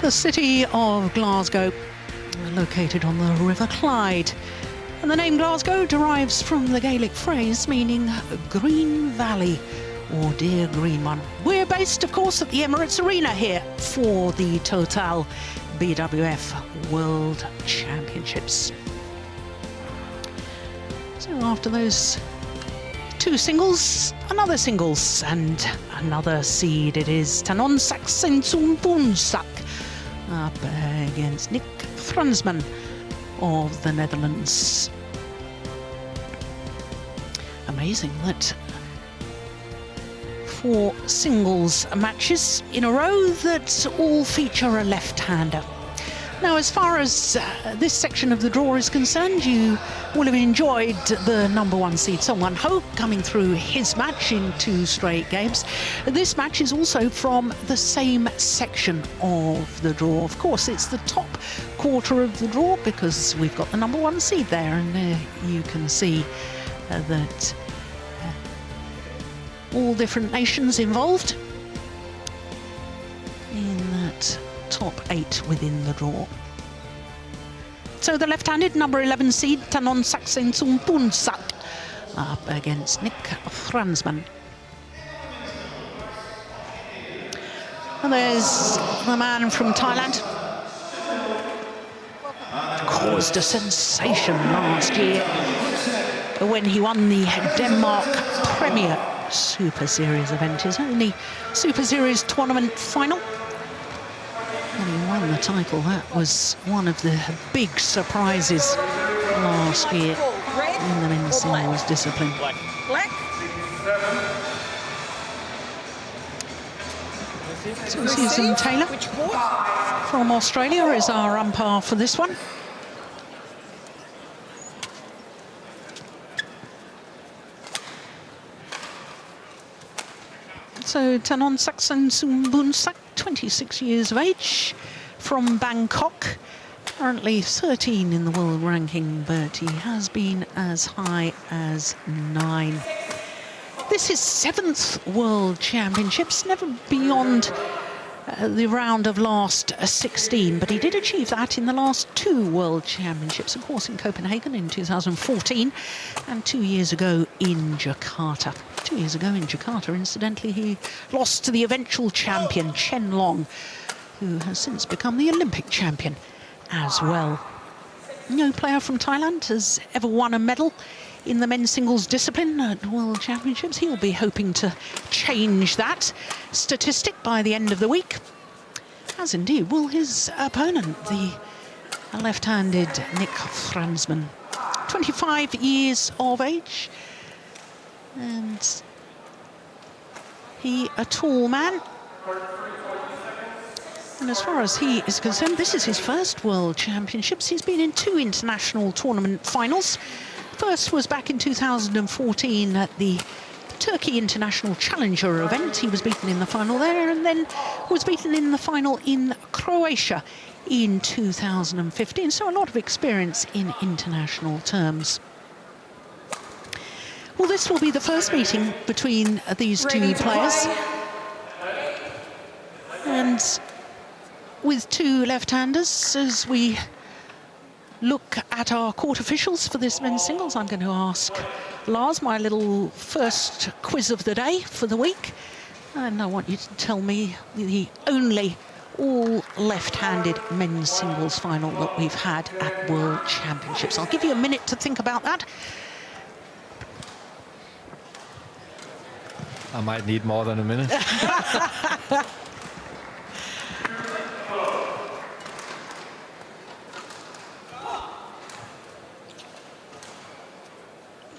The city of Glasgow, located on the River Clyde. And the name Glasgow derives from the Gaelic phrase meaning green valley, or dear green one. We're based, of course, at the Emirates Arena here for the Total BWF World Championships. So after those two singles, another singles and another seed. It is Tanongsak Saensomboonsuk up against Fransman of the Netherlands. Amazing that 4 singles matches in a row that all feature a left-hander. Now, as far as this section of the draw is concerned, you will have enjoyed the #1 seed, Song Ho, coming through his match in 2 straight games. This match is also from the same section of the draw. Of course, it's the top quarter of the draw because we've got the #1 seed there, and there you can see that all different nations involved in that top 8 within the draw. So the left-handed #11 seed Tanongsak Saensomboonsuk up against Fransman. And there's the man from Thailand. Caused a sensation last year when he won the Denmark Premier Superseries event, his only Superseries tournament final. And he won the title. That was one of the big surprises last year in the men's singles discipline. Black. So Susan Taylor from Australia is our umpire for this one. So Tanongsak Saensomboonsuk, 26 years of age, from Bangkok, currently 13 in the world ranking, but he has been as high as 9. This is 7th World Championships, never beyond the round of last 16, but he did achieve that in the last 2 World Championships, of course in Copenhagen in 2014 and 2 years ago in Jakarta. 2 years ago in Jakarta, incidentally, he lost to the eventual champion, Chen Long, who has since become the Olympic champion as well. No player from Thailand has ever won a medal in the men's singles discipline at World Championships. He'll be hoping to change that statistic by the end of the week, as indeed will his opponent, the left-handed Fransman. 25 years of age, and he a tall man. And as far as he is concerned, this is his first World Championships. He's been in 2 international tournament finals. First was back in 2014 at the Turkey International Challenger event. He was beaten in the final there, and then was beaten in the final in Croatia in 2015. So a lot of experience in international terms. Well, this will be the first meeting between these 2 players. And with 2 left-handers, as we look at our court officials for this men's singles, I'm going to ask Lars my little first quiz of the day for the week. And I want you to tell me the only all left-handed men's singles final that we've had at World Championships. I'll give you a minute to think about that. I might need more than a minute.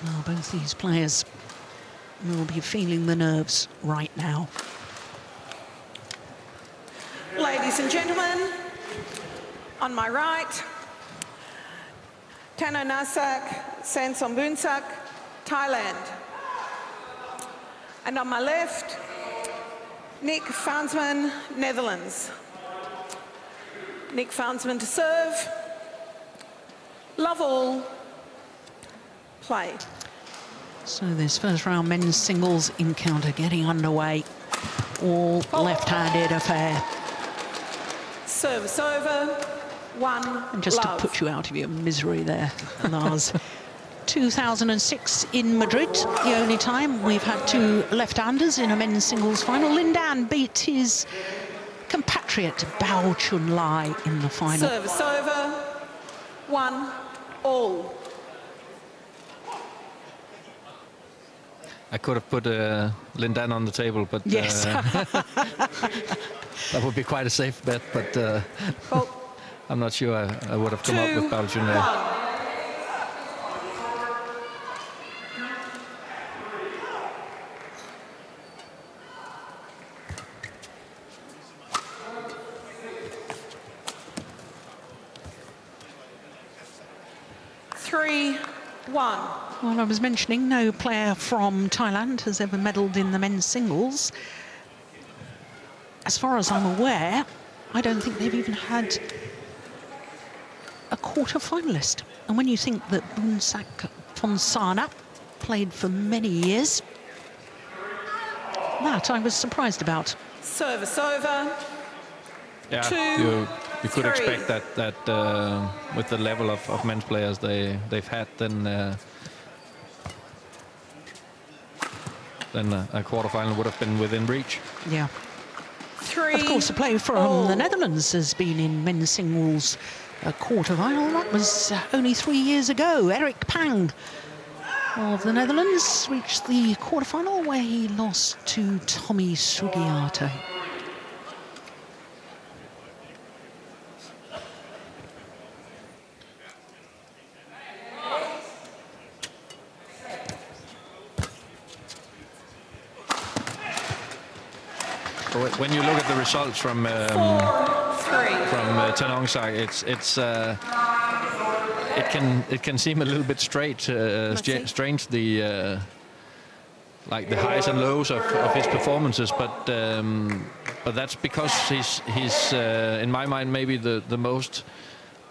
Well, both these players will be feeling the nerves right now. Ladies and gentlemen, on my right, Tanongsak Saensomboonsuk, Thailand. And on my left, Fransman, Netherlands. Fransman to serve. Love all. Play. So this first round men's singles encounter getting underway. All left-handed affair. Service over. 1 And just love. to put you out of your misery there, Lars. 2006 in Madrid, the only time we've had two left-handers in a men's singles final. Lindan beat his compatriot Bao Chun Lai in the final. Service over. 1 all. I could have put Lindan on the table, but Yes. that would be quite a safe bet. But Well, I'm not sure I would have come up 2, with Bao Chun 1. Lai. Well, I was mentioning no player from Thailand has ever medalled in the men's singles. As far as I'm aware, I don't think they've even had a quarter-finalist. And when you think that Boonsak Phonsana played for many years, that I was surprised about. Service over. Yeah, 2, you could 3. expect that with the level of men's players they've had, then a quarterfinal would have been within reach. Yeah. 3. Of course, a player from the Netherlands has been in men's singles a quarter-final. That was only 3 years ago. Eric Pang of the Netherlands reached the quarter-final where he lost to Tommy Sugiarte. When you look at the results from 4, 3. Tanongsak, it can seem a little bit strange the like the highs and lows of his performances, but that's because he's in my mind maybe the most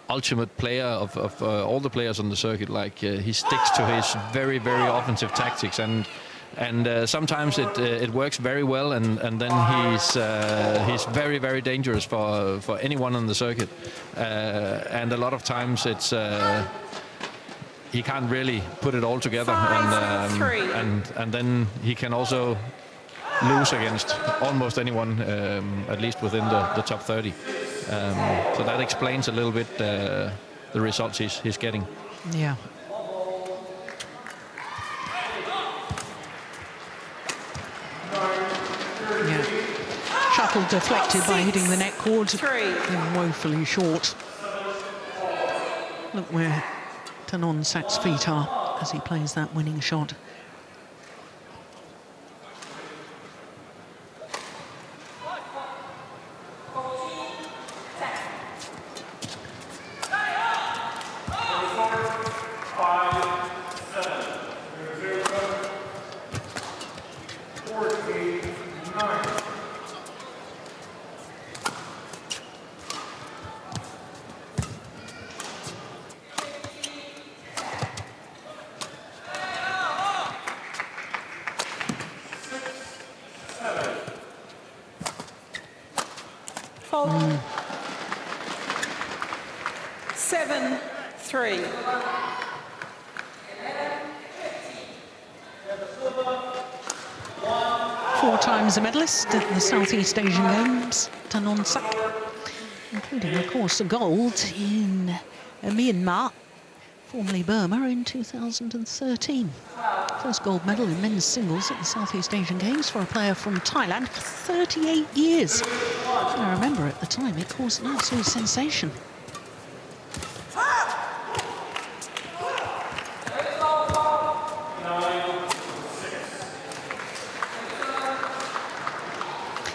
ultimate player of all the players on the circuit. Like he sticks to his very offensive tactics, and sometimes it works very well, and then he's very dangerous for anyone on the circuit, and a lot of times it's he can't really put it all together, 5, 3. and then he can also lose against almost anyone, at least within the top 30. So that explains a little bit the results he's getting. Yeah. Shuttle deflected by hitting the net cord. 3. And woefully short. Look where Tanonsak's feet are as he plays that winning shot. Fault. 7, 3. Four times a medalist at the Southeast Asian Games, Tanongsak, including, of course, a gold in Myanmar, formerly Burma, in 2013. First gold medal in men's singles at the Southeast Asian Games for a player from Thailand for 38 years. I remember at the time it caused an absolute sensation.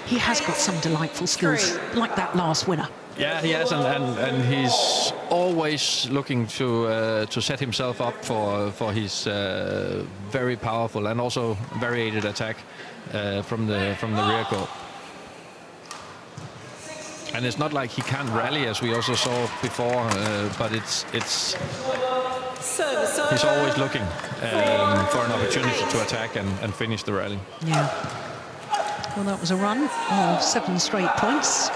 He has got some delightful skills, like that last winner. Yeah, he has, and he's always looking to set himself up for his very powerful and also variated attack from the rear court. And it's not like he can't rally, as we also saw before, but it's he's always looking for an opportunity to attack and finish the rally. Yeah. Well, that was a run of 7 straight points.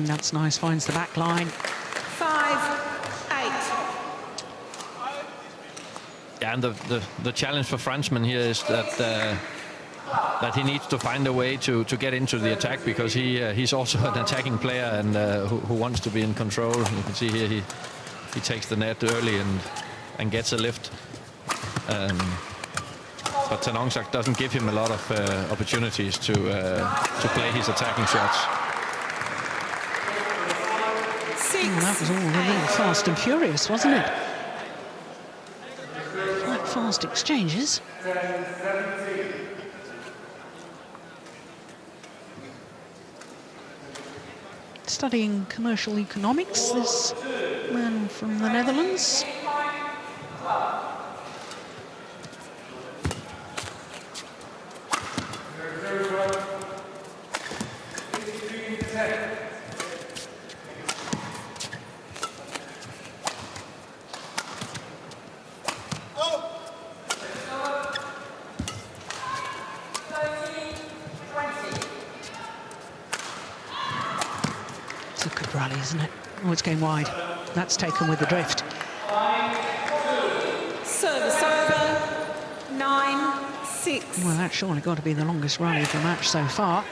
That's nice, finds the back line. 5-8. Yeah, and the challenge for Fransman here is that he needs to find a way to get into the attack, because he's also an attacking player and who wants to be in control. You can see here he takes the net early and gets a lift. But Tanongsak doesn't give him a lot of opportunities to play his attacking shots. That was all a little fast and furious, wasn't it? Quite fast exchanges. Studying commercial economics, this man from the Netherlands. It's a good rally, isn't it? Oh, it's going wide. That's taken with the drift. Service over. 9-6. Well, that's surely got to be the longest rally of the match so far.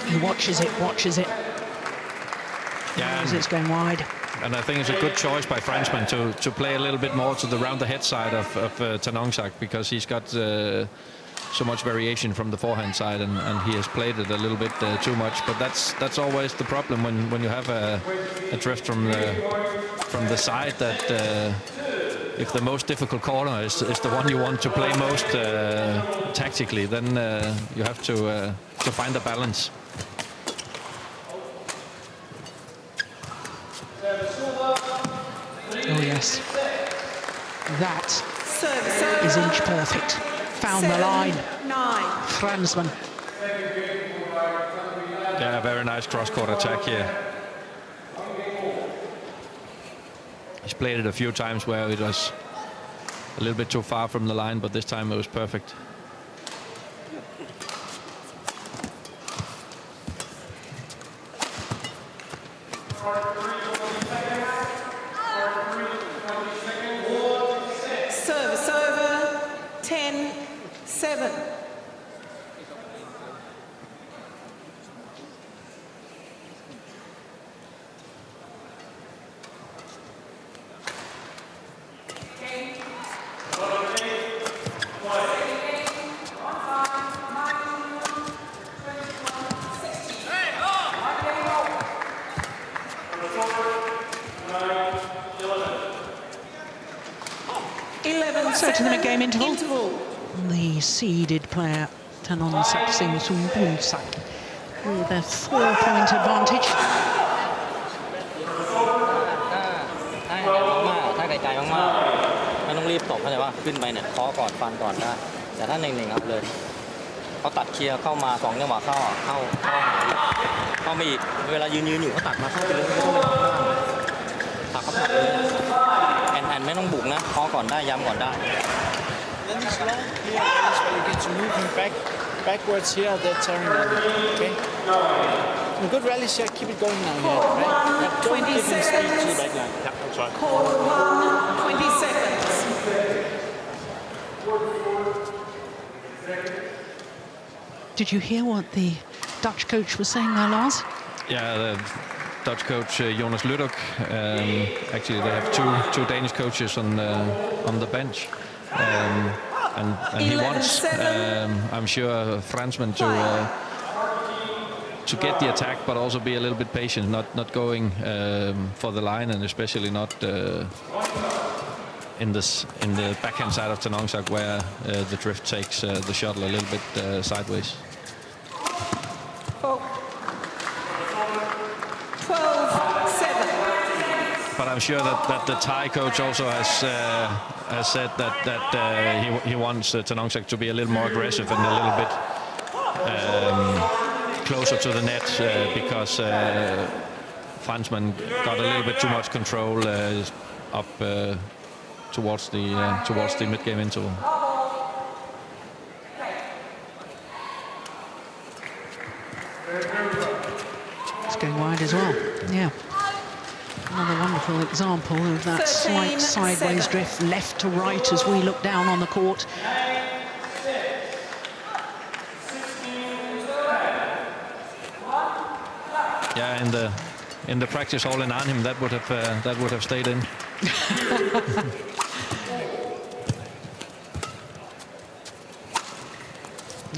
He watches it. Yeah, As it's going wide. and I think it's a good choice by Fransman to play a little bit more to the round the head side of Tanongsak, because he's got so much variation from the forehand side, and he has played it a little bit too much. But that's always the problem when you have a drift from the side, that if the most difficult corner is the one you want to play most tactically, then you have to find a balance. Oh yes, that Service over. is inch perfect. Found the line. 9. Fransman. Yeah, very nice cross-court attack here. He's played it a few times where it was a little bit too far from the line, but this time it was perfect. Service over. 10-7. So to the mid-game interval. The seeded player Tanongsak Saensomboonsuk with a 4-point advantage. ถ้าไกลๆมากๆไม่ต้องรีบตบเข้าใจว่าขึ้นไปเนี่ยเคาะก่อนฟันก่อนได้แต่ถ้าหนึ่งๆเอาเลยเขาตัดเคลียร์เข้ามา2จังหวะเข้าหาอีกเข้ามาอีกเวลายืนอยู่เขาตัดมาเข้าไปเลยไม่ต้องไปตัดเขาตัดเลยแอนไม่ต้องบุกนะเคาะก่อนได้ย้ำก่อนได้ Then it's long here, that's where you get to moving backwards here, they're tearing down. Okay? Some good rallies here, keep it going now here, right? Yeah, don't give them speed to the back line. Yeah, that's right. Quarter 1, 20 seconds. Did you hear what the Dutch coach was saying there, Lars? Yeah, the Dutch coach Jonas Lüdok. Actually, they have two Danish coaches on the bench, and he wants, I'm sure, Fransman to get the attack, but also be a little bit patient, not going for the line, and especially not in the backhand side of Tanongsak, where the drift takes the shuttle a little bit sideways. 12-7. But I'm sure that the Thai coach also has said that he wants Tanongsak to be a little more aggressive and a little bit closer to the net, because Fransman got a little bit too much control up towards the mid-game interval. It's going wide as well. Yeah. Another wonderful example of that slight sideways drift left to right as we look down on the court. Yeah, in the practice hall in Arnhem, that would have stayed in.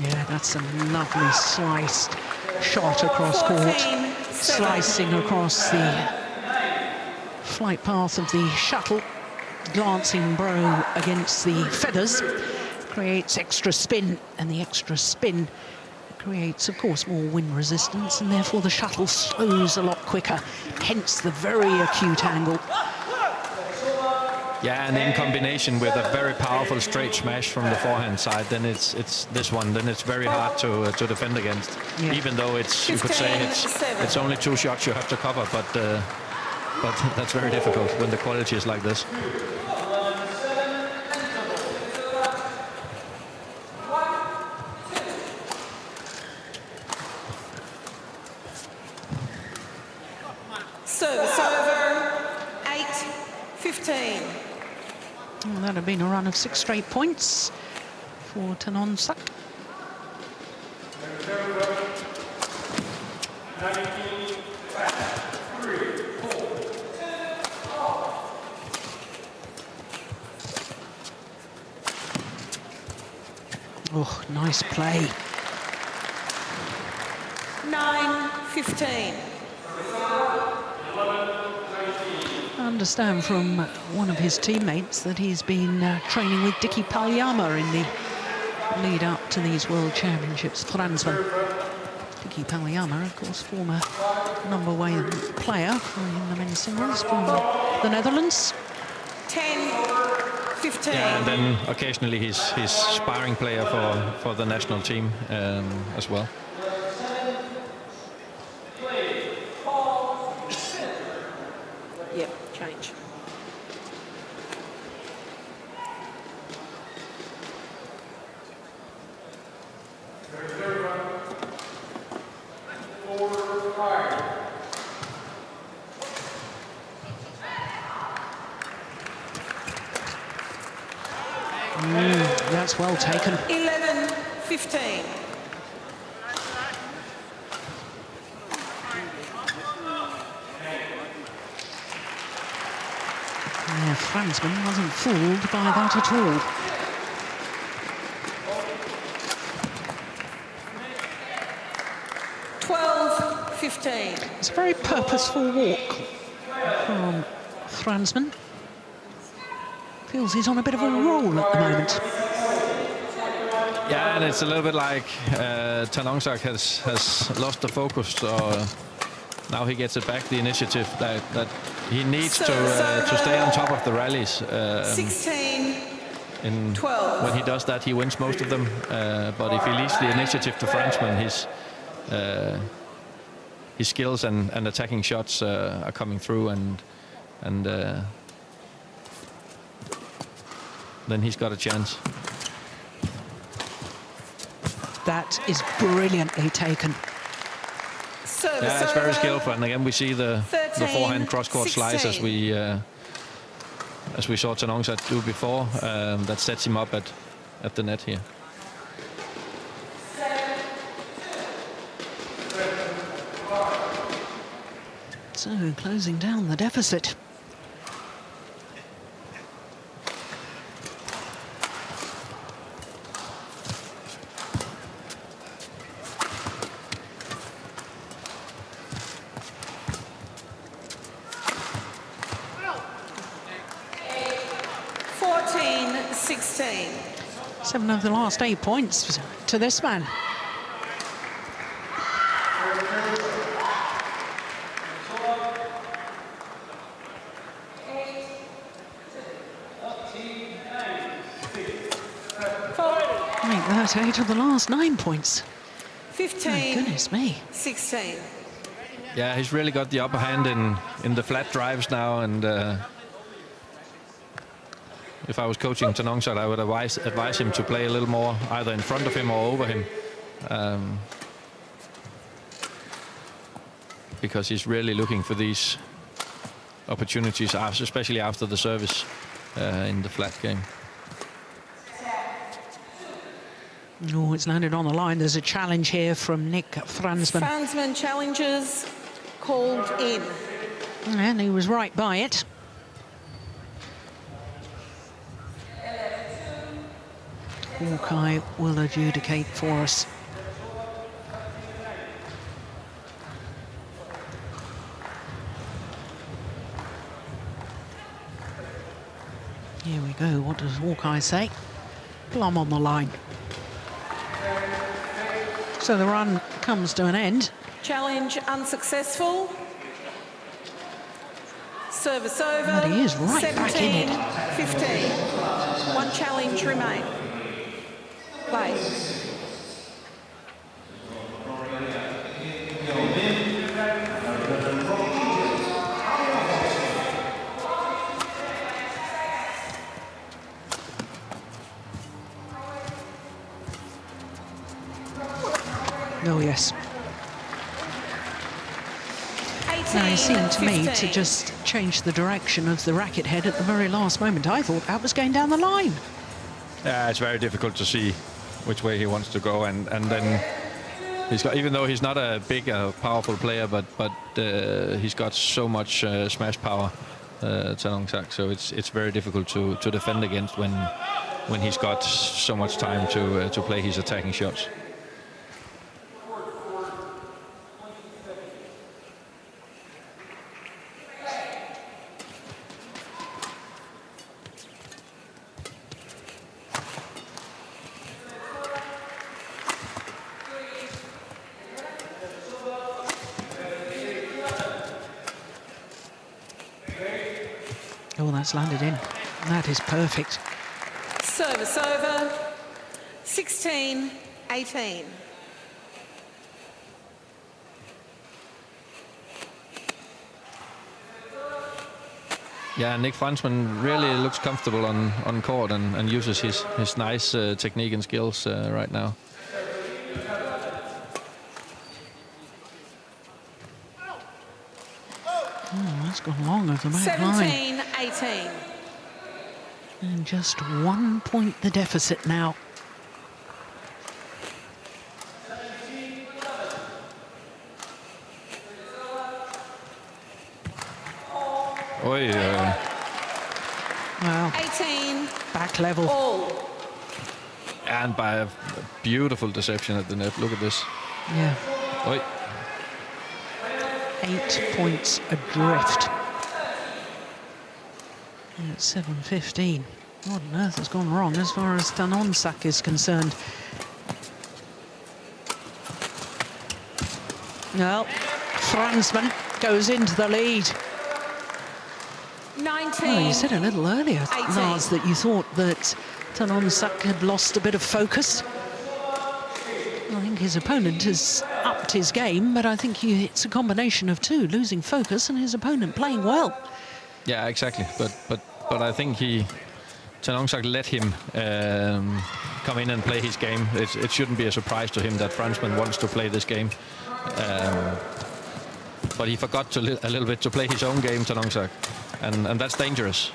Yeah, that's a lovely sliced shot across court, slicing across the flight path of the shuttle, glancing brow against the feathers, creates extra spin, and the extra spin creates, of course, more wind resistance, and therefore the shuttle slows a lot quicker, hence the very acute angle. Yeah, and in combination with a very powerful straight smash from the forehand side, then it's this one. Then it's very hard to defend against. Yeah. Even though it's, you could say it's only 2 shots you have to cover, but that's very difficult when the quality is like this. Service over, 8-15. Well, that had been a run of 6 straight points for Tanongsak. Oh, nice play. 9-15. I understand from one of his teammates that he's been training with Dicky Palyama in the lead up to these World Championships. Fransman. Dicky Palyama, of course, former #1 player in the men's singles from the Netherlands. 10-15. Yeah, and then occasionally he's sparring player for the national team as well. Yep, change. That's well taken. 11-15. Yeah, Fransman wasn't fooled by that at all. It's a very purposeful walk from Fransman. Feels he's on a bit of a roll at the moment. Yeah, and it's a little bit like Tanongsak has lost the focus. So now he gets it back, the initiative that he needs to stay on top of the rallies. 16-12. When he does that, he wins most of them. But if he leaves the initiative to Fransman, his skills and attacking shots are coming through, and then he's got a chance. That is brilliantly taken. Yeah, it's very skillful, and again we see the forehand cross-court slice as we saw Tanongsak do before. That sets him up at the net here. So closing down the deficit. Seven of the last 8 points to this man. Make that 8 of the last 9 points. 15. My goodness me. 16. Yeah, he's really got the upper hand in the flat drives now, and if I was coaching Tanongsak, I would advise him to play a little more either in front of him or over him. Because he's really looking for these opportunities, especially after the service in the flat game. Oh, it's landed on the line. There's a challenge here from Nick Fransman. Fransman challenges called in. And he was right by it. Hawkeye will adjudicate for us. Here we go. What does Hawkeye say? Plum on the line. So the run comes to an end. Challenge unsuccessful. Service over. But he is right back in it. 17-15. One challenge remain. Play. Oh, yes. Now, he seemed to me to 15. just change the direction of the racket head at the very last moment. I thought that was going down the line. Yeah, it's very difficult to see which way he wants to go, and then he's got, even though he's not a big, powerful player, but he's got so much smash power, Tanongsak. So it's very difficult to defend against when he's got so much time to play his attacking shots. Oh, that's landed in. That is perfect. Service over. 16-18. Yeah, Nick Fransman really looks comfortable on court and uses his nice technique and skills right now. Oh, that's gone long of the back line. 17-18. And just 1 point the deficit now. Oi, Well, 18 back level. all. and by a beautiful deception at the net. Look at this. Yeah, Oi. 8 points adrift. And it's 7:15. What on earth has gone wrong as far as Tanongsak is concerned? Well, Fransman goes into the lead. 19. Well, you said a little earlier, 18. Lars, that you thought that Tanongsak had lost a bit of focus. I think his opponent has upped his game, but I think it's a combination of two, losing focus and his opponent playing well. Yeah, exactly. But I think Tanongsak let him come in and play his game. It shouldn't be a surprise to him that Fransman wants to play this game. But he forgot a little bit to play his own game, Tanongsak, and that's dangerous.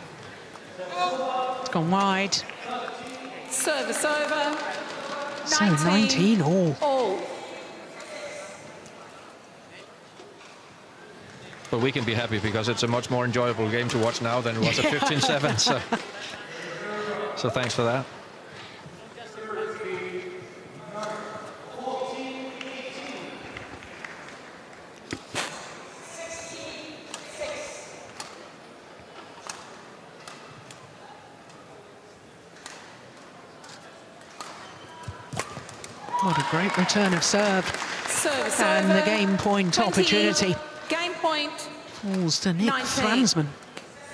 It's gone wide. Service over. So 19 all. All. But we can be happy because it's a much more enjoyable game to watch now than it was at 15-7. So thanks for that. What a great return of serve. Service And over. the game point 20. opportunity Game point. falls to Nick 19. Fransman.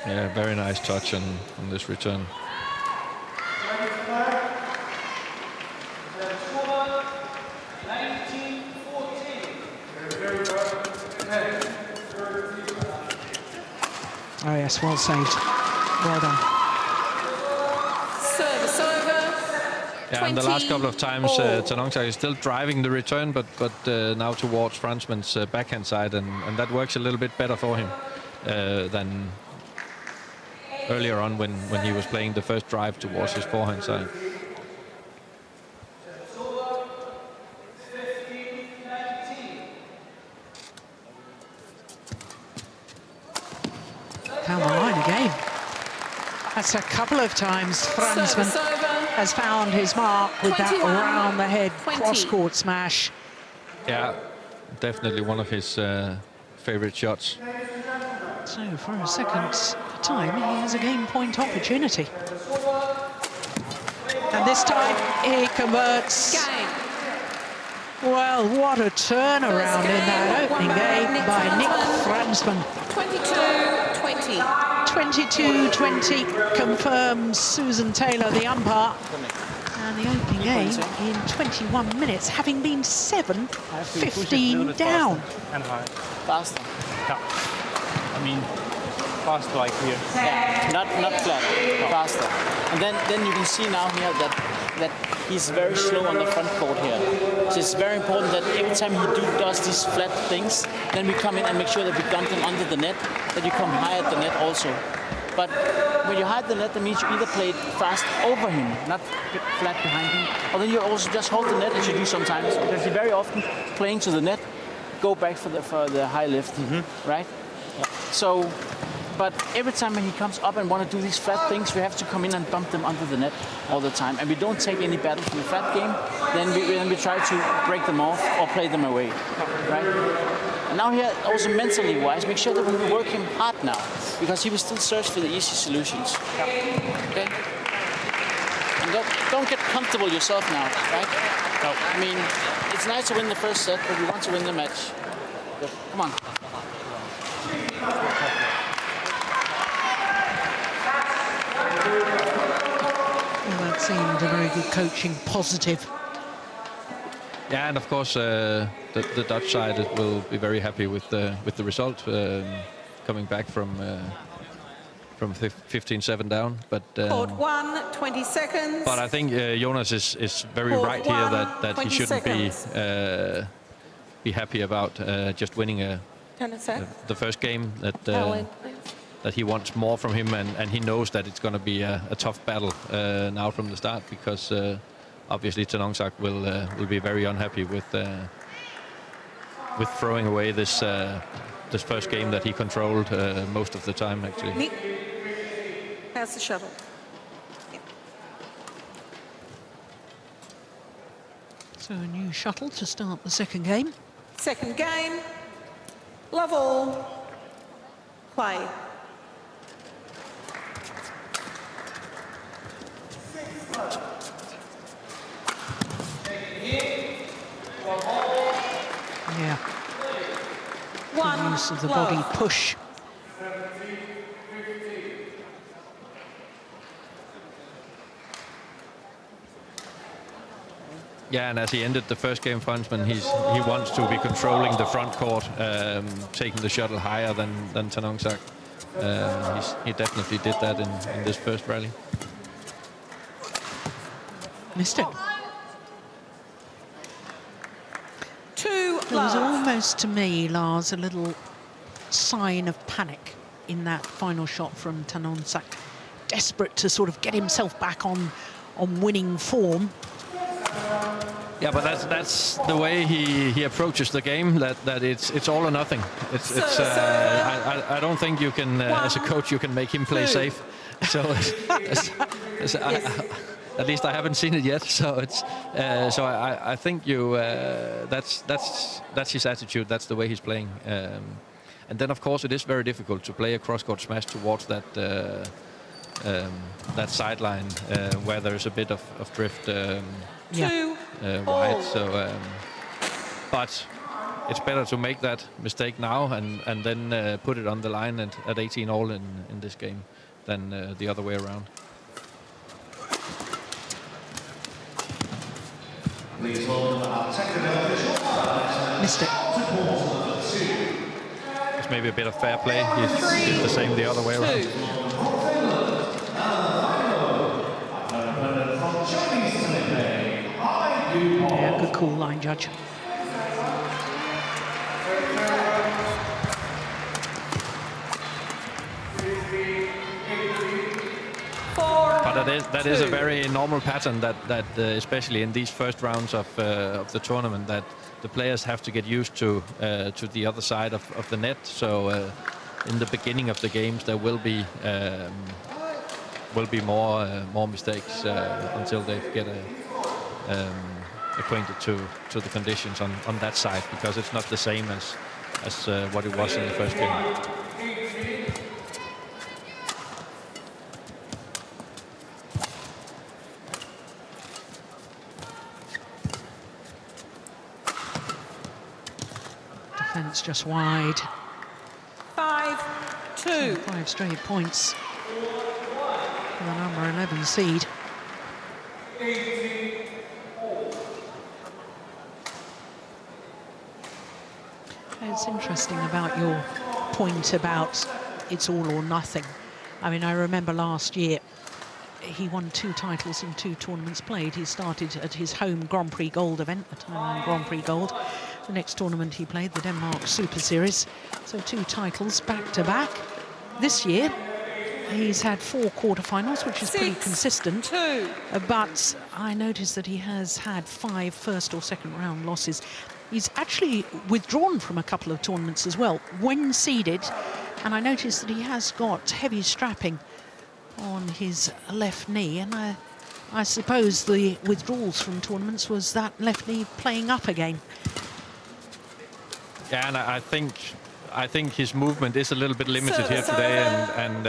Yeah, very nice touch on this return. Oh yes, well saved. Well done. Yeah, and the last couple of times, Tanongsak is still driving the return, but now towards Fransman's backhand side, and that works a little bit better for him than earlier on when he was playing the first drive towards his forehand side. Down the line again. That's a couple of times Fransman has found his mark with that around the head cross-court smash. Yeah, definitely one of his favorite shots. So for a second time, he has a game point opportunity. And this time he converts. Game. Well, what a turnaround in that opening game by Nick Fransman. 22-20. 22-20 confirms Susan Taylor, the umpire. And the opening game in 21 minutes, having been 7-15 down. And high. Faster. Yeah. I mean, fast like here. Yeah, not flat, faster. And then you can see now here that he's very slow on the front court here. So it's very important that every time he does these flat things, then we come in and make sure that we dump him under the net, that you come high at the net also. But when you hide the net, that means you either play it fast over him, not get flat behind him, or then you also just hold the net as you do sometimes, because you're very often playing to the net, go back for the high lift, right? Yeah. So, but every time when he comes up and want to do these flat things, we have to come in and bump them under the net all the time. And we don't take any battles in the flat game, then we try to break them off or play them away, right? And now here, also mentally wise, make sure that we work him hard now, because he will still search for the easy solutions. Okay? And don't get comfortable yourself now, right? No. I mean, it's nice to win the first set, but you want to win the match. So, come on. Well, that seemed a very good coaching, positive. Yeah, and of course the Dutch side will be very happy with the result, coming back from 15-7 down. But Court 1, 20 seconds. But I think Jonas is very Court right here that he 20 shouldn't seconds. be happy about just winning the first game. That he wants more from him, and he knows that it's going to be a tough battle now from the start, because obviously Tanongsak will be very unhappy with throwing away this first game that he controlled most of the time, actually. Nick, how's the shuttle? Yeah. So a new shuttle to start the second game. Second game. Love all. Play. Yeah. One. Good use of the love. body push. Yeah, and as he ended the first game, Fransman, he wants to be controlling the front court, taking the shuttle higher than Tanongsak. He definitely did that in this first rally. Missed it. Two. There was love. almost, to me, Lars, a little sign of panic in that final shot from Tanongsak. Desperate to sort of get himself back on winning form. Yeah, but that's the way he approaches the game. That it's all or nothing. I don't think you can, as a coach, you can make him play safe. So at least I haven't seen it yet. So I think that's his attitude. That's the way he's playing. And then of course it is very difficult to play a cross-court smash towards that sideline where there's a bit of drift. Wide. So, but it's better to make that mistake now and then put it on the line at 18 all in this game than the other way around. Missed it. It's maybe a bit of fair play. He did the same the other way around. Yeah, good call, line judge. But that is a very normal pattern that especially in these first rounds of the tournament, that the players have to get used to the other side of the net. So in the beginning of the games, there will be more mistakes until they get acquainted to the conditions on that side, because it's not the same as what it was in the first game. Defence just wide. 5-2. 5 straight points for the number 11 seed. It's interesting about your point about it's all or nothing. I mean, I remember last year he won 2 titles in 2 tournaments played. He started at his home Grand Prix Gold event, the Thailand Grand Prix Gold. The next tournament he played, the Denmark Superseries. So 2 titles back to back. This year, he's had 4 quarterfinals, which is pretty consistent. But I noticed that he has had 5 first or second round losses. He's actually withdrawn from a couple of tournaments as well, when seeded. And I noticed that he has got heavy strapping on his left knee. And I suppose the withdrawals from tournaments was that left knee playing up again. Yeah, and I think his movement is a little bit limited here today, and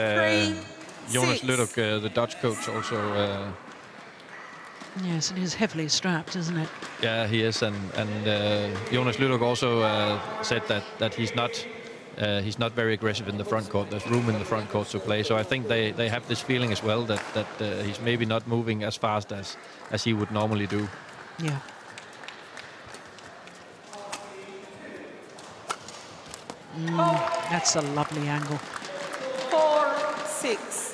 Jonas Lydok, the Dutch coach, also. Yes, it is heavily strapped, isn't it? Yeah, he is, and Jonas Lydok also said that he's not very aggressive in the front court. There's room in the front court to play, so I think they have this feeling as well that he's maybe not moving as fast as he would normally do. Yeah. That's a lovely angle. 4-6.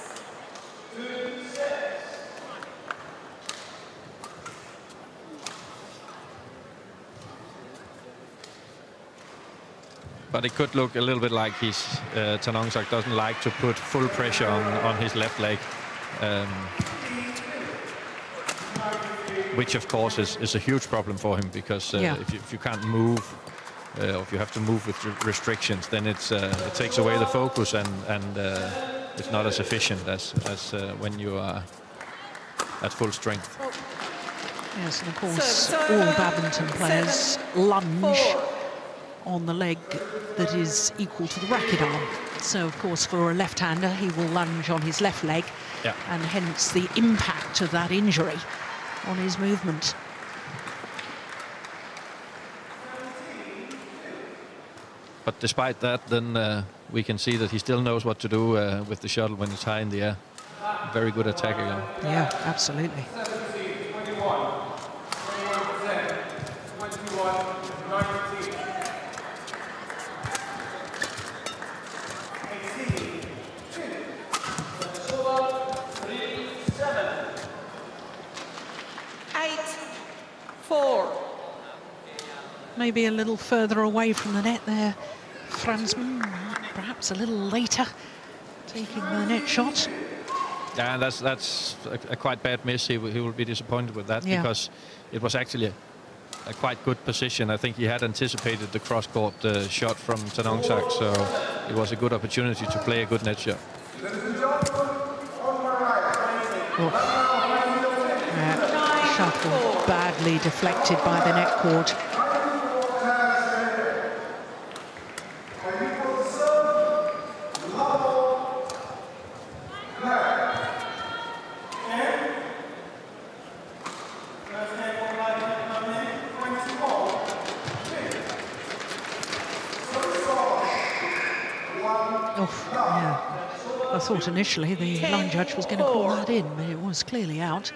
But it could look a little bit like Tanongsak doesn't like to put full pressure on his left leg, which of course is a huge problem for him, because if you can't move, or if you have to move with restrictions, then it takes away the focus, and it's not as efficient as when you are at full strength. Yes, and of course all badminton players lunge on the leg that is equal to the racket arm. So of course for a left-hander he will lunge on his left leg, and hence the impact of that injury on his movement. But despite that, then we can see that he still knows what to do with the shuttle when it's high in the air. Very good attack again. Yeah, absolutely. Maybe a little further away from the net there, Fransman, perhaps a little later, taking the net shot. Yeah, and that's a quite bad miss. He will be disappointed with that, because it was actually a quite good position. I think he had anticipated the cross-court shot from Tanongsak, so it was a good opportunity to play a good net shot. Shuttle badly deflected by the net cord. I thought initially the line judge was going to call that in, but it was clearly out.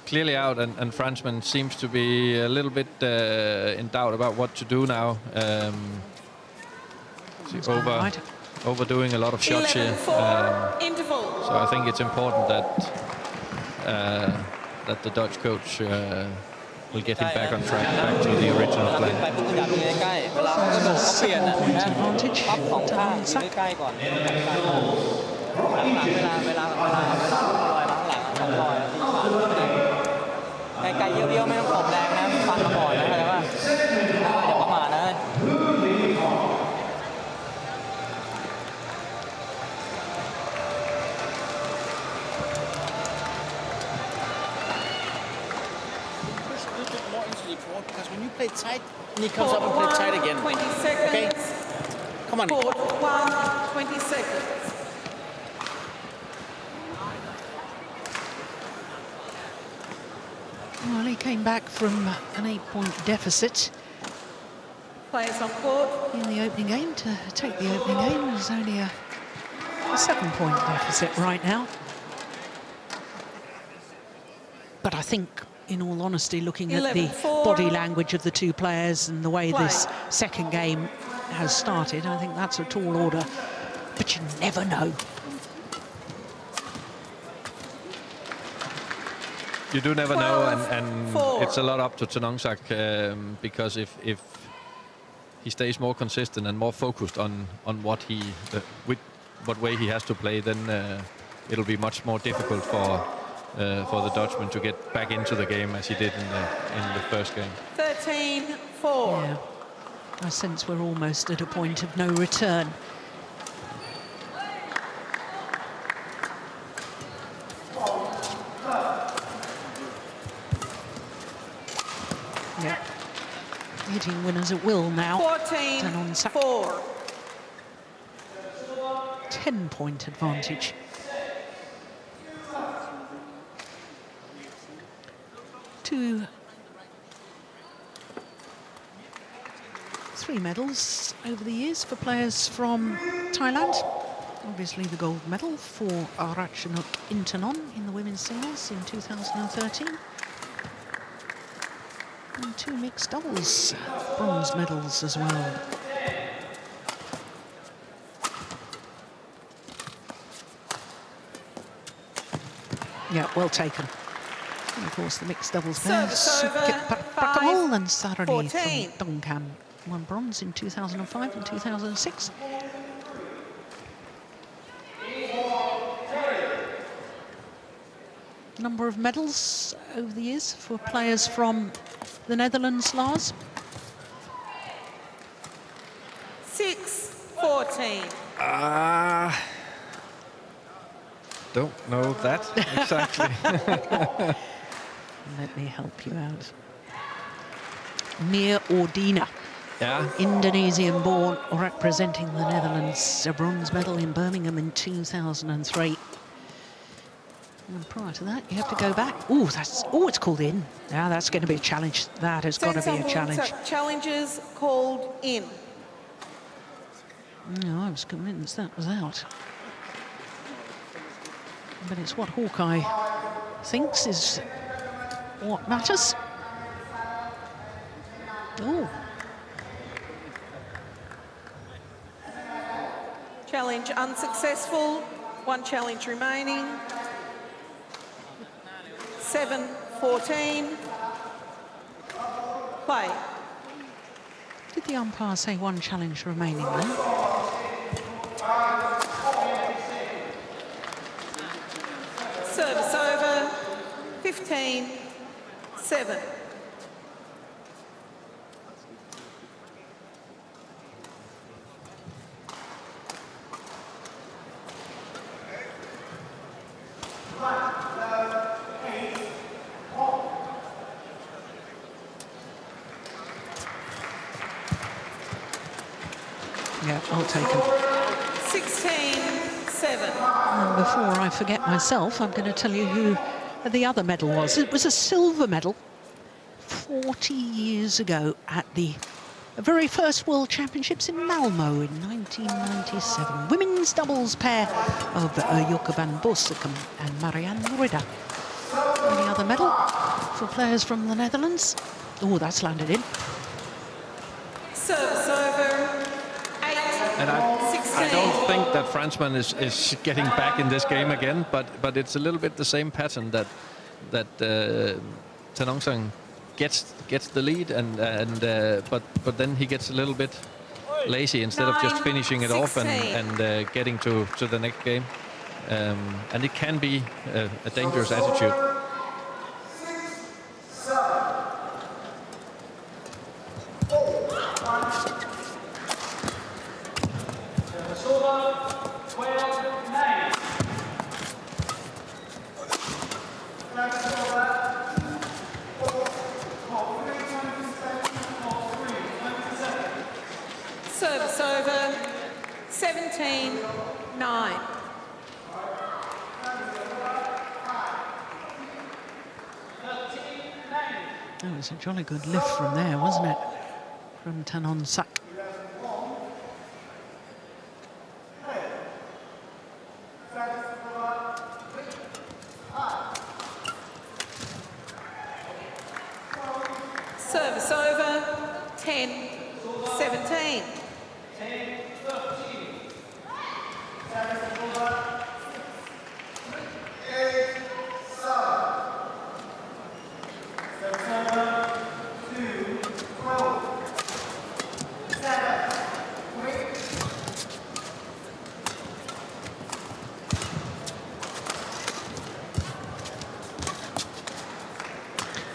Clearly out, and Fransman seems to be a little bit in doubt about what to do now. Overdoing a lot of shots here. So I think it's important that the Dutch coach will get him back on track, back to the original ไป plan. ปุ๊บก็จับมือใกล้ๆเวลาเขากระโดดเขาเปลี่ยนนะ Advantage. ปั๊บสองข้างอยู่ใกล้ๆก่อนหลังเวลาลอยล้างหลังต้องลอยไกลๆเยี่ยวๆไม่ต้องตบแรงนะฟันมาก่อนนะเข้าใจป่ะอย่าประมาทนะ Push a little bit more into the court because when you play tight, and he comes up and play tight again. 20 seconds. Okay? Come on. Court 1, 20 seconds. Well, he came back from an 8-point deficit Players on court. in the opening game. To take the opening game, there's only a 7-point deficit right now. But I think, in all honesty, looking at the 11-4. body language of the two players and the way this second game has started, I think that's a tall order. But you never know. You do never know, and 12-4. it's a lot up to Tanongsak because if he stays more consistent and more focused on what he with what way he has to play, then it'll be much more difficult for the Dutchman to get back into the game as he did in the first game. 13-4. Yeah, I sense we're almost at a point of no return. Yeah, hitting winners at will now. Tanongsak. 14-4. 10-point advantage. Three medals over the years for players from Thailand. Obviously the gold medal for Ratchanok Intanon in the women's singles in 2013. And 2 mixed doubles bronze medals as well. Yeah, well taken. And of course, the mixed doubles pairs, Service over, Pakawal and Sarani 14. from Dongkam won bronze in 2005 and 2006. Number of medals over the years for players from the Netherlands, Lars? 6-14. Don't know that exactly. Let me help you out. Mir Ordina, Yeah. Indonesian-born, representing the Netherlands, a bronze medal in Birmingham in 2003. And prior to that, you have to go back. It's called in. Now that's going to be a challenge. That has got to be a challenge. Saensomboonsuk challenges called in. No, I was convinced that was out. But it's what Hawkeye thinks is what matters. Oh. Challenge unsuccessful. 1 challenge remaining. 7-14. Play. Did the umpire say 1 challenge remaining there? Service over. 15-7. Yeah, I'll take it. 16-7. And before I forget myself, I'm going to tell you who the other medal was. It was a silver medal 40 years ago at the very first World Championships in Malmo in 1997. Women's doubles pair of Jukka van Borsum and Marianne Ridder. And the other medal for players from the Netherlands. Oh, that's landed in. Service over. 8. And I don't think that Fransman is getting back in this game again, but it's a little bit the same pattern that that Tanongsak gets the lead, but then he gets a little bit lazy instead of just finishing it off and getting to the next game. And it can be a dangerous attitude. Service over, 17-9. That was a jolly good lift from there, wasn't it? From Tanongsak. Service over, 10-17.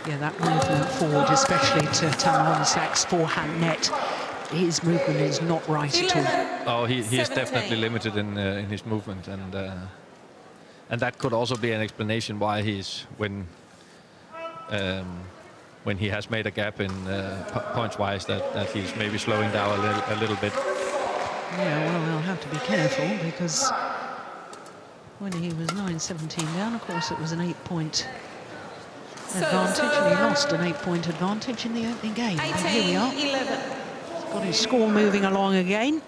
Yeah, that movement forward, especially to Tanongsa's forehand net, his movement is not right at all. Oh, he is definitely limited in his movement, and that could also be an explanation why he's when he has made a gap in points-wise that he's maybe slowing down a little bit. Yeah, well, they'll have to be careful because when he was 9-17 down, of course, it was an 8-point advantage, and he lost an 8-point advantage in the opening game. And here we are. 18-11. Got his score moving along again,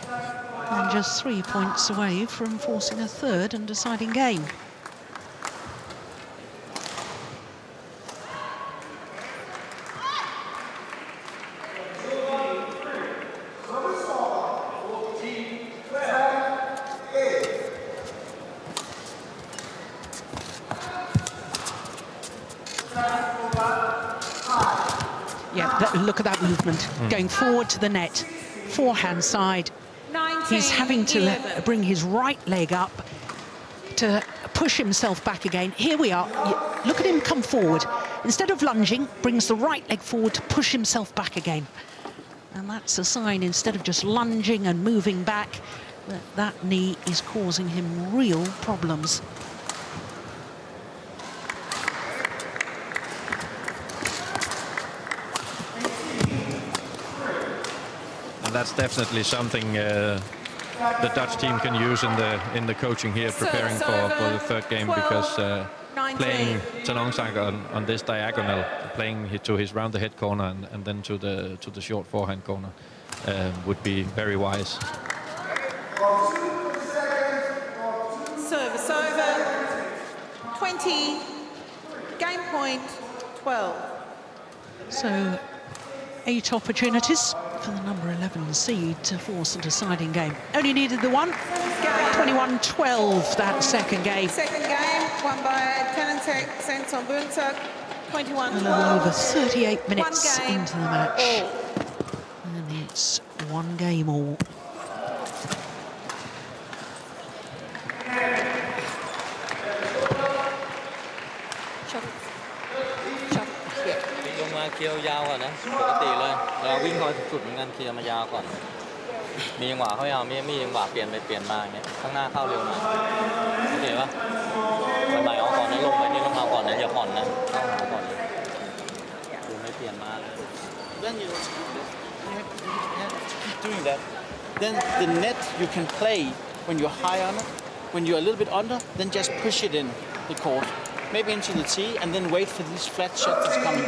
and just 3 points away from forcing a third and deciding game. Look at that movement, going forward to the net, forehand side. He's having to bring his right leg up to push himself back again. Here we are. Look at him come forward. Instead of lunging, brings the right leg forward to push himself back again. And that's a sign, instead of just lunging and moving back, that knee is causing him real problems. That's definitely something the Dutch team can use in the coaching here, preparing for the third game, because playing Tanongsak on this diagonal, playing to his round the head corner and then to the short forehand corner would be very wise. Service over, 20, game point, 12. So 8 opportunities for the number 11 seed to force a deciding game. Only needed the one. 21-12, that second game. Second game, won by Tanongsak, Saensomboonsuk, 21-12. A little over 38 minutes into the match. All. And it's one game all. Shuttle. ลงมาเคลียร์ยาวก่อนนะปกติเลยเราวิ่งคอยสุดเหมือนกันเคลียร์มายาวก่อนมีจังหวะเขายาวมีจังหวะเปลี่ยนไปเปลี่ยนมาอย่างเงี้ยข้างหน้าเข้าเร็วหน่อยโอเคปะใหม่ๆเอาก่อนนะลงไปนี่ต้องเอาก่อนนะอย่าผ่อนนะเข้าหาก่อนดูไม่เปลี่ยนมา Then you have to keep doing that. Then the net you can play when you're high on it. When you're a little bit under, then just push it in the court. Maybe into the tee, and then wait for these flat shots that's coming.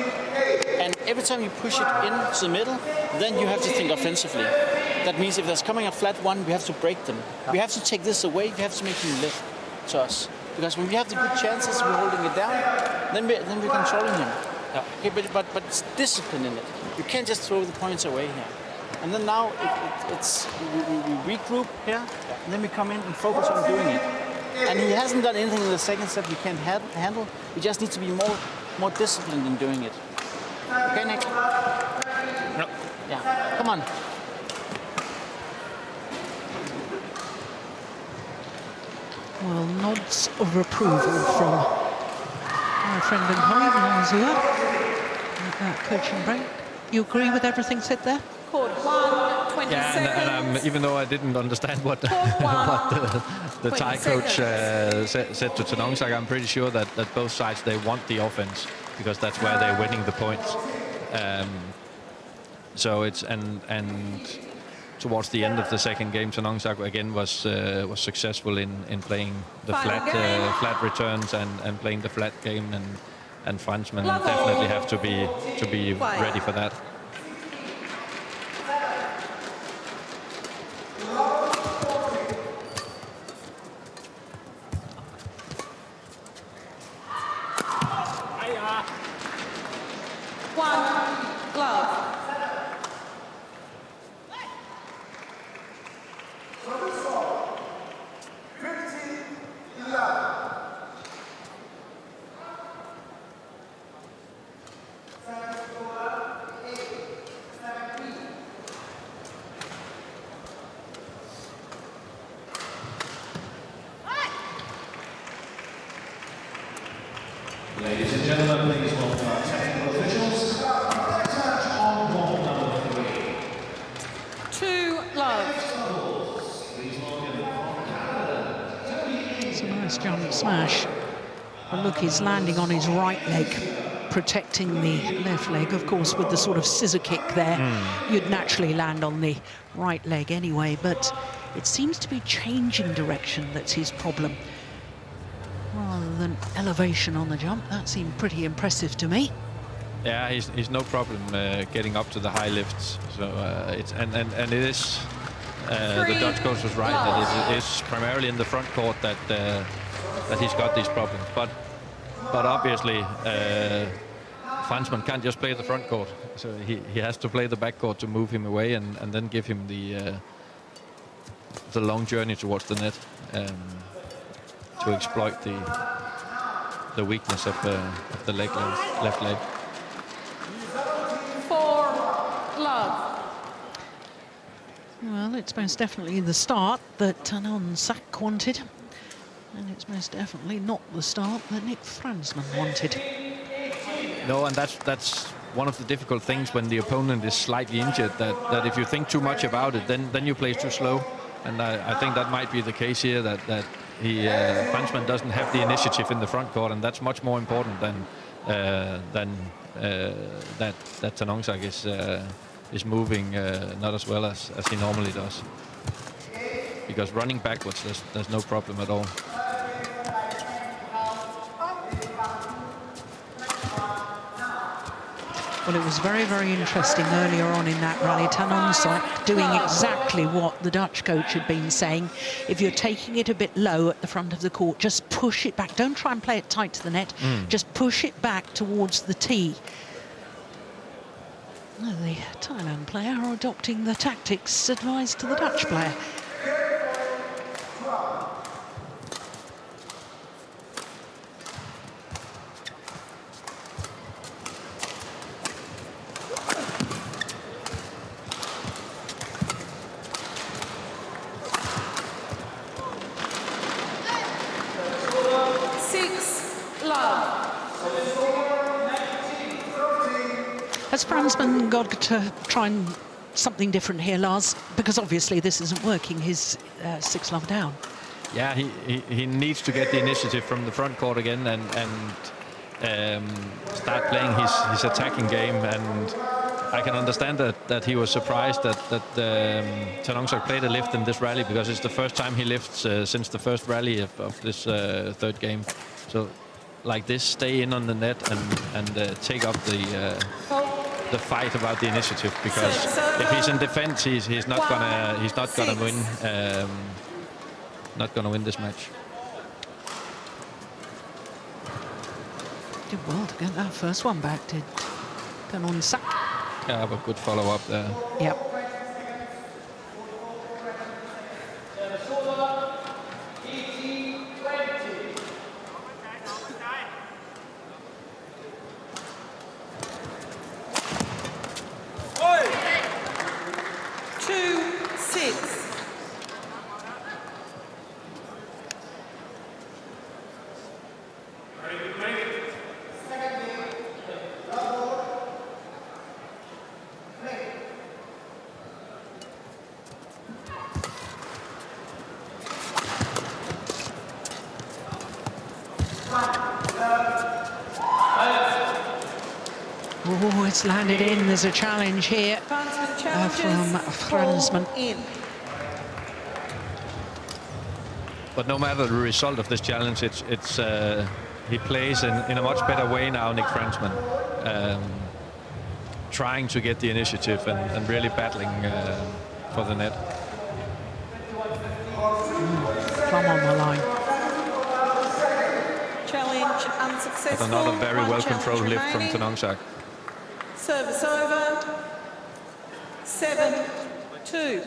And every time you push it into the middle, then you have to think offensively. That means if there's coming a flat one, we have to break them. We have to take this away, we have to make him lift to us. Because when we have the good chances, we're holding it down, then we're controlling him. Okay, but it's discipline in it. You can't just throw the points away here. And then now we regroup here, and then we come in and focus on doing it. And he hasn't done anything in the second set you can't handle. He just needs to be more disciplined in doing it. Okay, Nick? Yep. Yeah, come on. Well, nods of approval from my friend and colleague, Nanzua, at that coaching break. You agree with everything said there? Court 1, 20 Yeah, seconds. and even though I didn't understand what the Thai 20 coach said to Tanongsak, I'm pretty sure that both sides, they want the offense because that's where they're winning the points. So it's and towards the end of the second game, Tanongsak again was successful in playing the flat returns and playing the flat game, and Fransman definitely have to be ready for that. Ladies and gentlemen, please welcome our technical officials. Touch on ball number 3. 2 love. It's a nice jump smash. But look, he's landing on his right leg, protecting the left leg. Of course, with the sort of scissor kick there, you'd naturally land on the right leg anyway, but it seems to be changing direction that's his problem, rather than elevation on the jump. That seemed pretty impressive to me. Yeah, he's no problem getting up to the high lifts. So it's and it is the Dutch coach was right that it is primarily in the front court that he's got these problems. But obviously Fransman can't just play the front court, so he has to play the back court to move him away and then give him the long journey towards the net to exploit the weakness of the left leg. 4 love. Well, it's most definitely the start that Tanongsak wanted, and it's most definitely not the start that Nick Fransman wanted. No, and that's one of the difficult things when the opponent is slightly injured, that if you think too much about it, then you play too slow. And I think that might be the case here, that Fransman doesn't have the initiative in the front court, and that's much more important than that Tanongsak is moving not as well as he normally does. Because running backwards, there's no problem at all. Well, it was very, very interesting earlier on in that rally. Tanongsak doing exactly what the Dutch coach had been saying. If you're taking it a bit low at the front of the court, just push it back. Don't try and play it tight to the net. Just push it back towards the tee. Well, the Thailand player are adopting the tactics advised to the Dutch player. Has Fransman got to try and something different here, Lars? Because obviously this isn't working. His 6-love down. Yeah, he needs to get the initiative from the front court again and start playing his attacking game. And I can understand that he was surprised that Tanongsak played a lift in this rally, because it's the first time he lifts since the first rally of this third game. So like this, stay in on the net and take up the fight about the initiative, because if he's in defense, he's not gonna win this match. Did well to get that first one back, did Tanongsak. Yeah, but good follow up there. Yep. Oh, it's landed in. There's a challenge here Fransman from Fransman. in. But no matter the result of this challenge, he plays in a much better way now, Nick Fransman, trying to get the initiative and really battling for the net. Plumb on the line. Challenge unsuccessful. But another very One well-controlled challenge lift from remaining. Tanongsak. Service over. 7-2.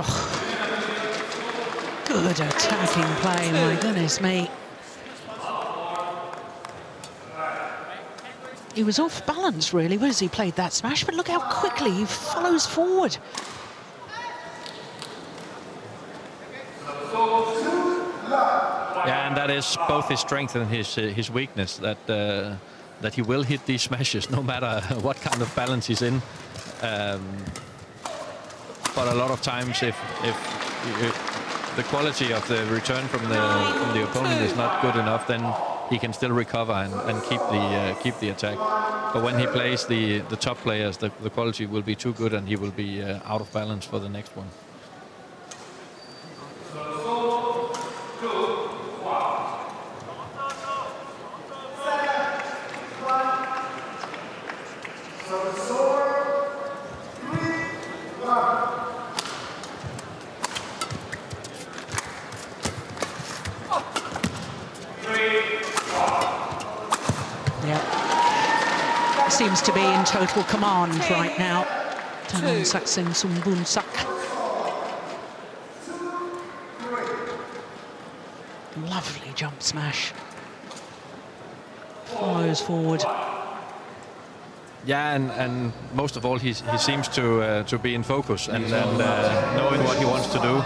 Oh, good attacking play, my goodness me. He was off balance, really, as he played that smash, but look how quickly he follows forward. Yeah, and that is both his strength and his weakness, that he will hit these smashes no matter what kind of balance he's in. But a lot of times, if the quality of the return from the opponent is not good enough, then he can still recover and keep the attack. But when he plays the top players, the quality will be too good and he will be out of balance for the next one. Seems to be in total command right now. Tanongsak Saensomboonsuk. Lovely jump smash. Follows forward. Yeah, and most of all, he seems to be in focus and knowing what he wants to do.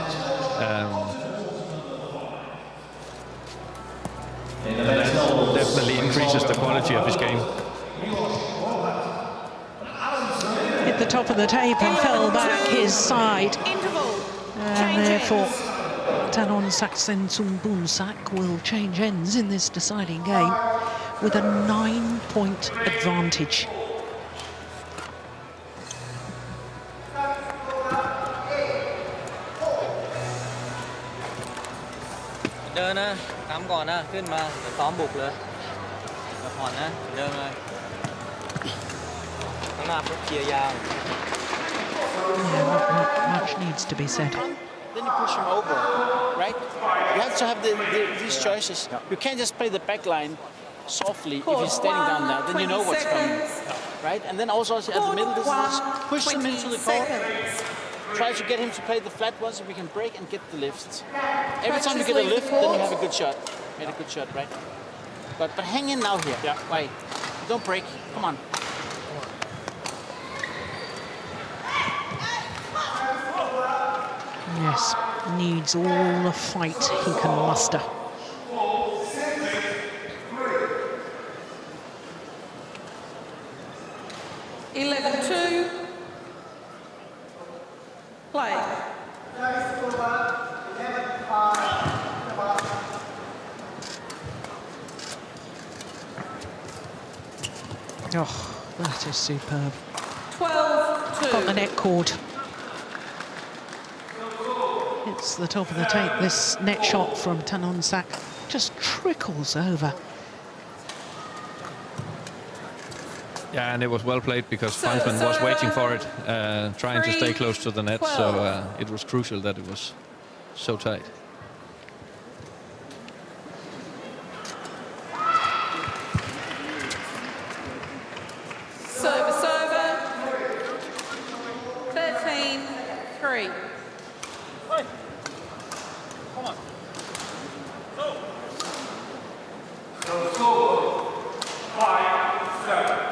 And that definitely increases the quality of his game. Hit the top of the tape and fell back his side. Interval. And therefore, Tanongsak Saensomboonsuk will change ends in this deciding game with a 9-point advantage. Đơn á, cắmก่อนนะขึ้นมาเดี๋ยวซ้อมบุกเลยเดี๋ยวผ่อนนะเดินเลยข้างหน้าปุ๊บเคลียร์ยาว Yeah, not much needs to be said. Then you push him over, right? You have to have these choices. You can't just play the back line softly if he's standing down there. Then you know what's coming, right? And then also at the middle distance, push him into the court. Try to get him to play the flat ones so we can break and get the lifts. Every time you get a lift, then you have a good shot. Made a good shot, right? But hang in now here. Yeah. Wait. Don't break. Come on. Yes, needs all the fight he can muster. Play. Oh, that is superb. 12-2. Got the net cord. It's the top of the tape. This net shot from Tanongsak just trickles over. Yeah, and it was well played because Fransman was waiting for it, trying to stay close to the net, so it was crucial that it was so tight. Service over. 13-3. Come on. Go. So, 5-7.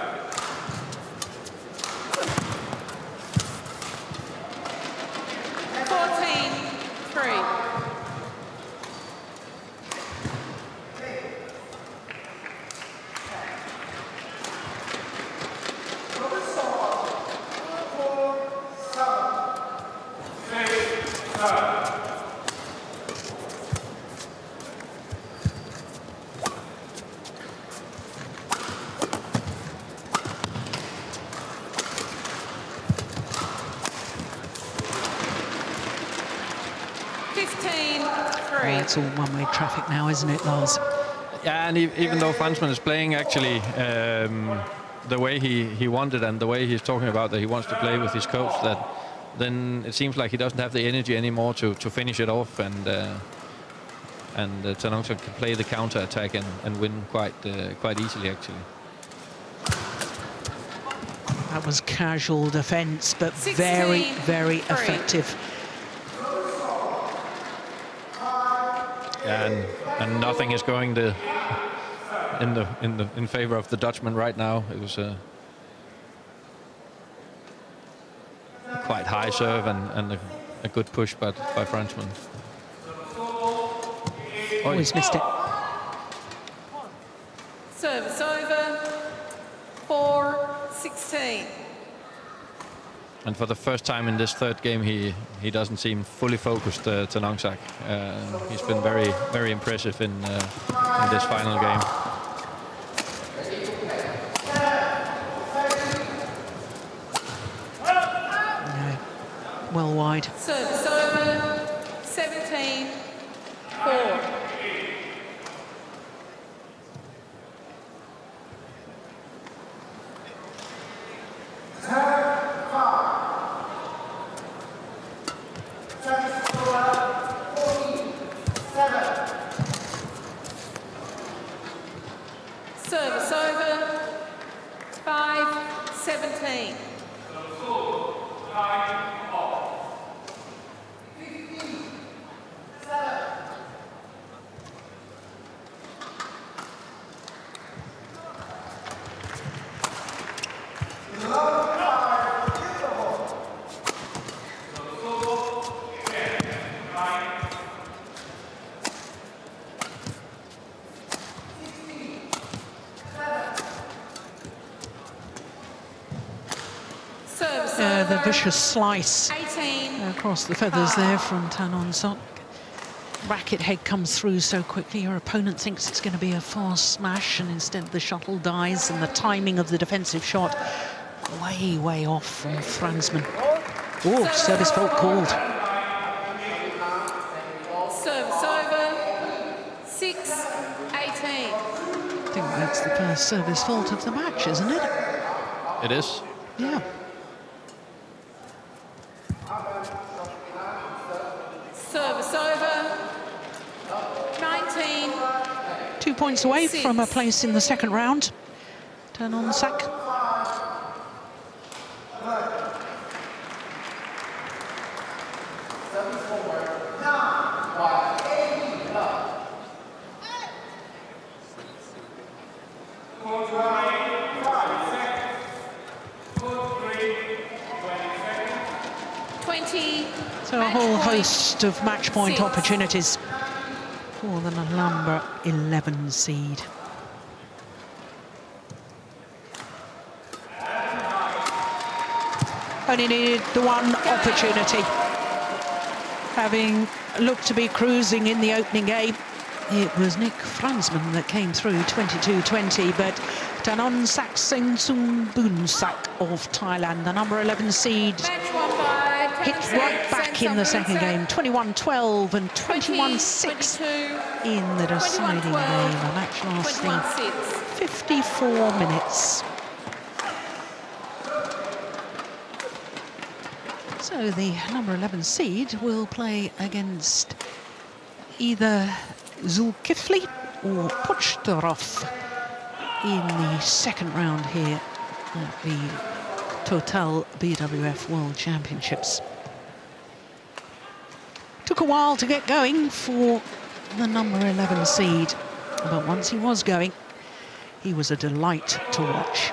it's all one-way traffic now, isn't it, Lars? Yeah, and even though Fransman is playing actually the way he wanted and the way he's talking about that he wants to play with his coach, that then it seems like he doesn't have the energy anymore to finish it off, and Tanongsak can play the counter attack and win quite easily actually. That was casual defence, but 16, very, very 3. effective. And nothing is going in favor of the Dutchman right now. It was a quite high serve and a good push by Fransman. Always missed it. Service over, 4-16. And for the first time in this third game, he doesn't seem fully focused, Tanongsak. He's been very, very impressive in this final game. No, well wide. Service over, 17-4. Service over, 5-17. The vicious slice 18. across the feathers there from Tanongsak. Racket head comes through so quickly, your opponent thinks it's going to be a fast smash, and instead the shuttle dies, and the timing of the defensive shot way, way off from Fransman. Oh, service fault called. Service over, 6-18. I think that's the first service fault of the match, isn't it? It is. Yeah. Service over, 19. 2 points away from a place in the second round. Tanongsak. So a whole host of match point opportunities for the number 11 seed. Only needed the one opportunity. Having looked to be cruising in the opening game, it was Nick Fransman that came through 22-20, but Tanongsak Saensomboonsuk of Thailand, the number 11 seed, hit right back in the second game, 21-12 and 21-6 in the deciding game, a match lasting 54 minutes. So the number 11 seed will play against either Zulkifli or Puchterov in the second round here at the Total BWF World Championships. Took a while to get going for the number 11 seed, but once he was going, he was a delight to watch.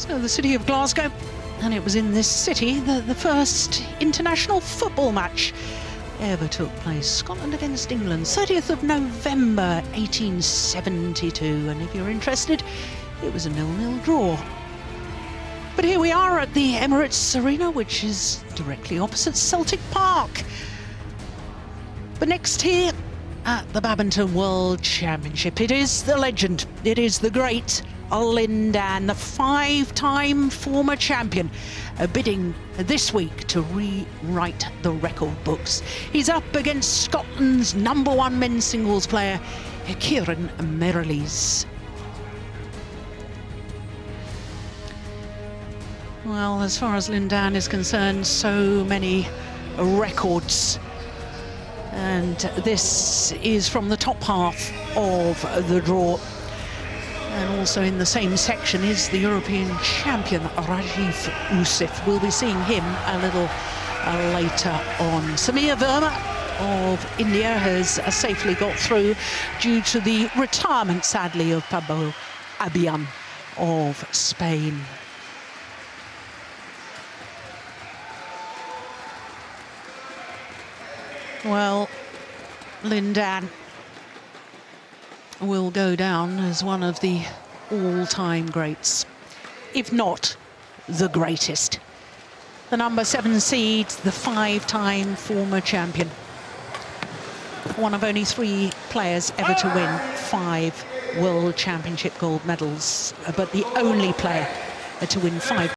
So the city of Glasgow, and it was in this city that the first international football match ever took place. Scotland against England, 30th of November 1872, and if you're interested, it was a 0-0 draw. But here we are at the Emirates Arena, which is directly opposite Celtic Park. But next here at the Badminton World Championship, it is the legend, it is the great Lin Dan, the 5-time former champion, bidding this week to rewrite the record books. He's up against Scotland's #1 men's singles player, Kieran Merrilees. Well, as far as Lin Dan is concerned, so many records. And this is from the top half of the draw. And also in the same section is the European champion, Rajiv Usif. We'll be seeing him a little later on. Samir Verma of India has safely got through due to the retirement, sadly, of Pablo Abian of Spain. Well, Lin Dan will go down as one of the all-time greats, if not the greatest. The #7 seed, the 5-time former champion. One of only 3 players ever to win 5 World Championship gold medals, but the only player to win 5